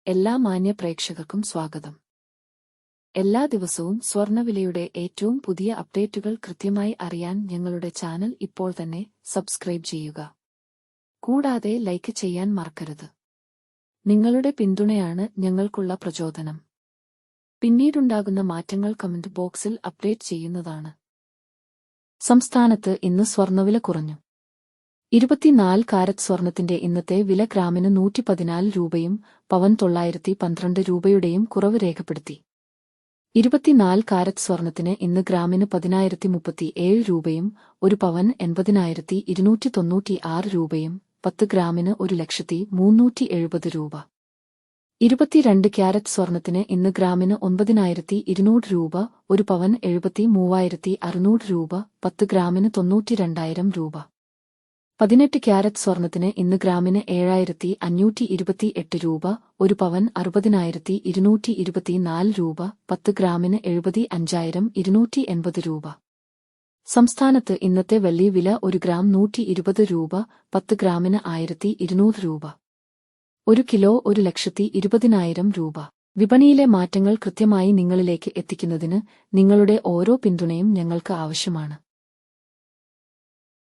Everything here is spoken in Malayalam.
എല്ലാ മാന്യ പ്രേക്ഷകർക്കും സ്വാഗതം. എല്ലാ ദിവസവും സ്വർണ്ണവിലയുടെ ഏറ്റവും പുതിയ അപ്ഡേറ്റുകൾ കൃത്യമായി അറിയാൻ ഞങ്ങളുടെ ചാനൽ ഇപ്പോൾ തന്നെ സബ്സ്ക്രൈബ് ചെയ്യുക. കൂടാതെ ലൈക്ക് ചെയ്യാൻ മറക്കരുത്. നിങ്ങളുടെ പിന്തുണയാണ് ഞങ്ങൾക്കുള്ള പ്രചോദനം. പിന്നീടുണ്ടാകുന്ന മാറ്റങ്ങൾ കമന്റ് ബോക്സിൽ അപ്ഡേറ്റ് ചെയ്യുന്നതാണ്. സംസ്ഥാനത്ത് ഇന്ന് സ്വർണ്ണവില കുറഞ്ഞു. 24 കാരറ്റ് സ്വർണത്തിന്റെ ഇന്നത്തെ വില ഗ്രാമിന് 114 രൂപയും പവൻ 912 രൂപയുടെയും കുറവ് രേഖപ്പെടുത്തി. 24 കാരറ്റ് സ്വർണത്തിന് ഇന്ന് ഗ്രാമിന് 10,037 രൂപയും ഒരു പവൻ 80,296 രൂപയും 10 ഗ്രാമിന് 1,03,70 രൂപ. 22 ക്യാരറ്റ് സ്വർണത്തിന് ഇന്ന് ഗ്രാമിന് 9,200 രൂപ, ഒരു പവൻ 73,600 രൂപ, 10 ഗ്രാമിന് 92,000 രൂപ. 18 ക്യാരറ്റ് സ്വർണത്തിന് ഇന്ന് ഗ്രാമിന് 7,528 രൂപ, ഒരു പവൻ 60,224 രൂപ, 10 ഗ്രാമിന് 75,280 രൂപ. സംസ്ഥാനത്ത് ഇന്നത്തെ വെള്ളി വില 1 ഗ്രാം 120 രൂപ, 10 ഗ്രാമിന് 1,200 രൂപ. 1 കിലോ 1,20,000 രൂപ. വിപണിയിലെ മാറ്റങ്ങൾ കൃത്യമായി നിങ്ങളിലേക്ക് എത്തിക്കുന്നതിന് നിങ്ങളുടെ ഓരോ പിന്തുണയും ഞങ്ങൾക്ക് ആവശ്യമാണ്.